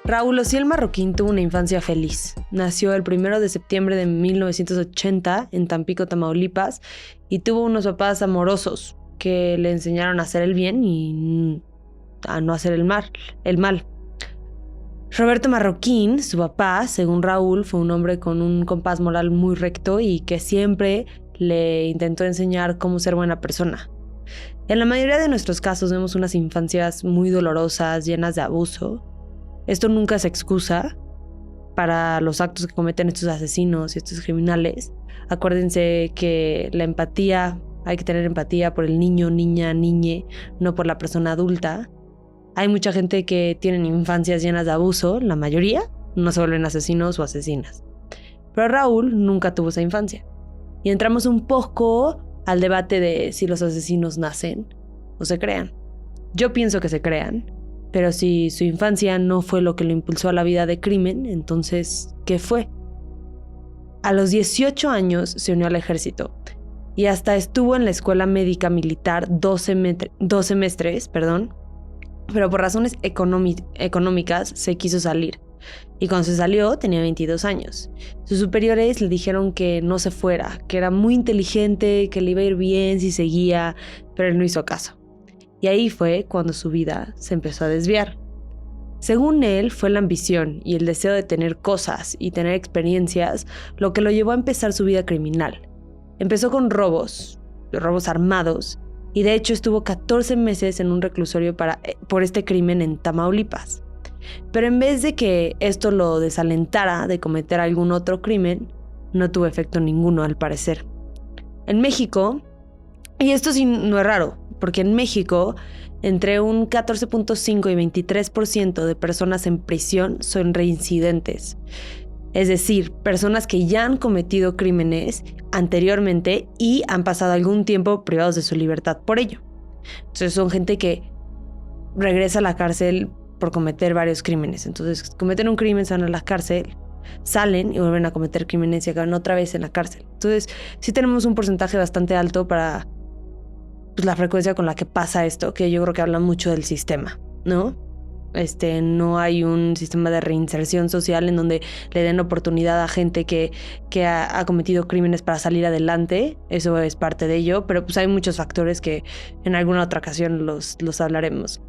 Raúl Ociel Marroquín tuvo una infancia feliz. Nació el 1 de septiembre de 1980 en Tampico, Tamaulipas, y tuvo unos papás amorosos que le enseñaron a hacer el bien y a no hacer el mal. Roberto Marroquín, su papá, según Raúl, fue un hombre con un compás moral muy recto y que siempre le intentó enseñar cómo ser buena persona. En la mayoría de nuestros casos vemos unas infancias muy dolorosas, llenas de abuso. Esto nunca es excusa para los actos que cometen estos asesinos y estos criminales. Acuérdense que la empatía, hay que tener empatía por el niño, niña, niñe, no por la persona adulta. Hay mucha gente que tienen infancias llenas de abuso, la mayoría no se vuelven asesinos o asesinas. Pero Raúl nunca tuvo esa infancia. Y entramos un poco al debate de si los asesinos nacen o se crean. Yo pienso que se crean, pero si su infancia no fue lo que lo impulsó a la vida de crimen, entonces, ¿qué fue? A los 18 años se unió al ejército y hasta estuvo en la escuela médica militar 2 semestres, pero por razones económicas se quiso salir. Y cuando se salió tenía 22 años. Sus superiores le dijeron que no se fuera, que era muy inteligente, que le iba a ir bien si seguía, pero él no hizo caso. Y ahí fue cuando su vida se empezó a desviar. Según él, fue la ambición y el deseo de tener cosas y tener experiencias lo que lo llevó a empezar su vida criminal. Empezó con robos armados, y de hecho estuvo 14 meses en un reclusorio por este crimen en Tamaulipas. Pero en vez de que esto lo desalentara de cometer algún otro crimen, no tuvo efecto ninguno al parecer. En México, y esto sí no es raro, porque en México entre un 14.5 y 23% de personas en prisión son reincidentes. Es decir, personas que ya han cometido crímenes anteriormente y han pasado algún tiempo privados de su libertad por ello. Entonces son gente que regresa a la cárcel por cometer varios crímenes. Entonces cometen un crimen, se van a la cárcel, salen y vuelven a cometer crímenes y acaban otra vez en la cárcel. Entonces sí tenemos un porcentaje bastante alto para la frecuencia con la que pasa esto, que yo creo que habla mucho del sistema, ¿no? No hay un sistema de reinserción social en donde le den oportunidad a gente que ha cometido crímenes para salir adelante. Eso es parte de ello, pero pues hay muchos factores que en alguna otra ocasión los hablaremos.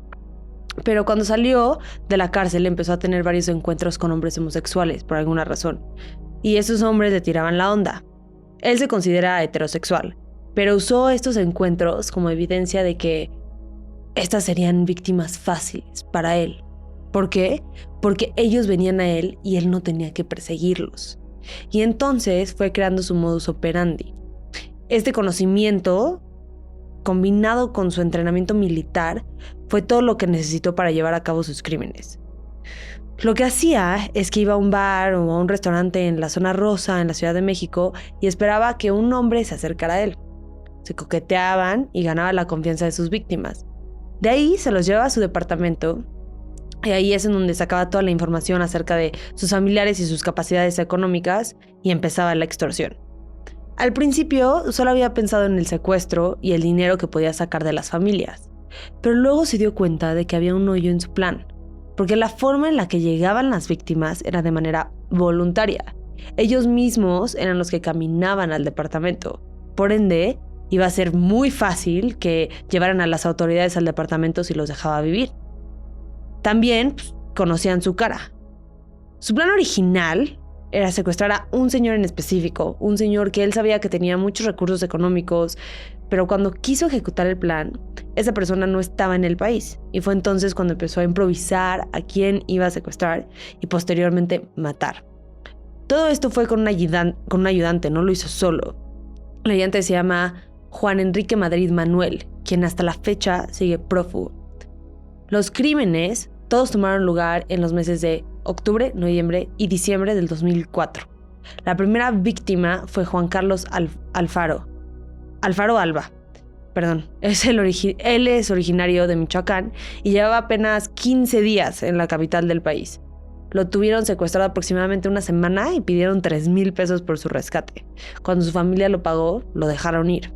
Pero cuando salió de la cárcel empezó a tener varios encuentros con hombres homosexuales por alguna razón, y esos hombres le tiraban la onda. Él se considera heterosexual, pero usó estos encuentros como evidencia de que estas serían víctimas fáciles para él. ¿Por qué? Porque ellos venían a él y él no tenía que perseguirlos. Y entonces fue creando su modus operandi. Este conocimiento, combinado con su entrenamiento militar, fue todo lo que necesitó para llevar a cabo sus crímenes. Lo que hacía es que iba a un bar o a un restaurante en la zona rosa, en la Ciudad de México, y esperaba que un hombre se acercara a él. Se coqueteaban y ganaba la confianza de sus víctimas. De ahí se los llevaba a su departamento y ahí es en donde sacaba toda la información acerca de sus familiares y sus capacidades económicas y empezaba la extorsión. Al principio solo había pensado en el secuestro y el dinero que podía sacar de las familias, pero luego se dio cuenta de que había un hoyo en su plan, porque la forma en la que llegaban las víctimas era de manera voluntaria. Ellos mismos eran los que caminaban al departamento, por ende iba a ser muy fácil que llevaran a las autoridades al departamento si los dejaba vivir. También conocían su cara. Su plan original era secuestrar a un señor en específico, un señor que él sabía que tenía muchos recursos económicos, pero cuando quiso ejecutar el plan, esa persona no estaba en el país. Y fue entonces cuando empezó a improvisar a quién iba a secuestrar y posteriormente matar. Todo esto fue con un ayudante, no lo hizo solo. El ayudante se llama Juan Enrique Madrid Manuel, quien hasta la fecha sigue prófugo. Los crímenes todos tomaron lugar en los meses de octubre, noviembre y diciembre del 2004. La primera víctima fue Juan Carlos Alfaro Alba. Él es originario de Michoacán y llevaba apenas 15 días en la capital del país. Lo tuvieron secuestrado aproximadamente una semana y pidieron 3,000 pesos por su rescate. Cuando su familia lo pagó, lo dejaron ir.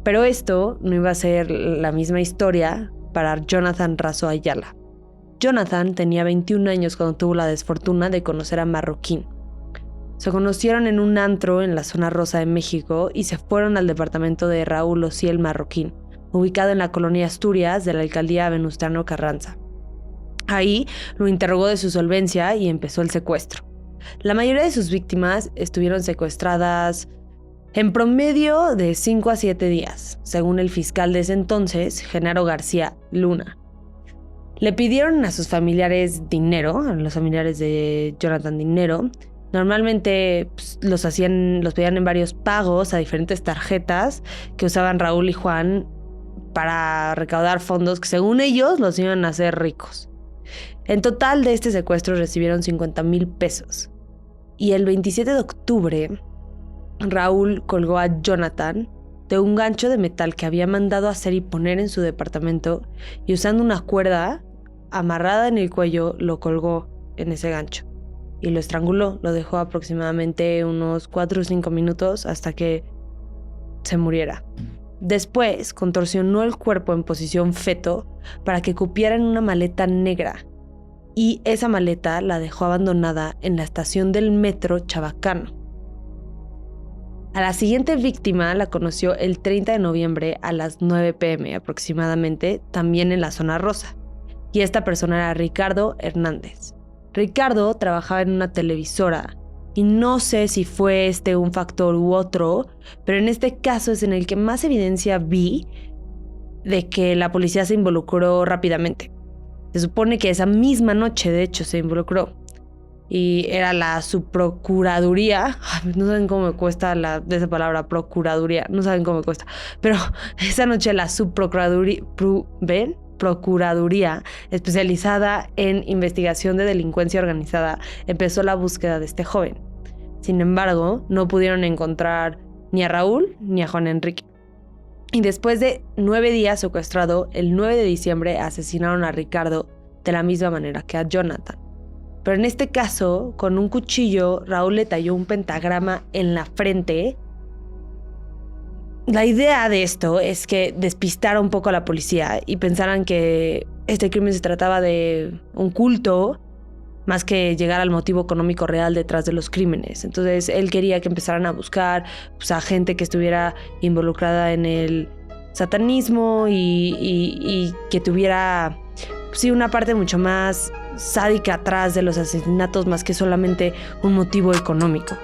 Pero esto no iba a ser la misma historia para Jonathan Razo Ayala. Jonathan tenía 21 años cuando tuvo la desfortuna de conocer a Marroquín. Se conocieron en un antro en la zona rosa de México y se fueron al departamento de Raúl Ociel Marroquín, ubicado en la colonia Asturias de la alcaldía Venustiano Carranza. Ahí lo interrogó de su solvencia y empezó el secuestro. La mayoría de sus víctimas estuvieron secuestradas en promedio de 5 a 7 días, según el fiscal de ese entonces, Genaro García Luna. Le pidieron a sus familiares dinero, a los familiares de Jonathan dinero. Normalmente los pedían en varios pagos a diferentes tarjetas que usaban Raúl y Juan para recaudar fondos que según ellos los iban a hacer ricos. En total de este secuestro recibieron 50,000 pesos. Y el 27 de octubre, Raúl colgó a Jonathan de un gancho de metal que había mandado hacer y poner en su departamento y usando una cuerda amarrada en el cuello lo colgó en ese gancho y lo estranguló. Lo dejó aproximadamente unos 4 o 5 minutos hasta que se muriera. Después contorsionó el cuerpo en posición feto para que cupiera en una maleta negra y esa maleta la dejó abandonada en la estación del metro Chabacano. A la siguiente víctima la conoció el 30 de noviembre a las 9 p.m. aproximadamente, también en la zona rosa. Y esta persona era Ricardo Hernández. Ricardo trabajaba en una televisora y no sé si fue un factor u otro, pero en este caso es en el que más evidencia vi de que la policía se involucró rápidamente. Se supone que esa misma noche, de hecho, se involucró. Y era la subprocuraduría. No saben cómo me cuesta esa palabra, procuraduría. No saben cómo me cuesta. Pero esa noche la subprocuraduría, Procuraduría especializada en investigación de delincuencia organizada empezó la búsqueda de este joven. Sin embargo, no pudieron encontrar ni a Raúl ni a Juan Enrique. Y después de 9 días secuestrado, el 9 de diciembre asesinaron a Ricardo de la misma manera que a Jonathan. Pero en este caso, con un cuchillo, Raúl le talló un pentagrama en la frente. La idea de esto es que despistara un poco a la policía y pensaran que este crimen se trataba de un culto más que llegar al motivo económico real detrás de los crímenes. Entonces él quería que empezaran a buscar a gente que estuviera involucrada en el satanismo y que tuviera una parte mucho más sádica atrás de los asesinatos más que solamente un motivo económico.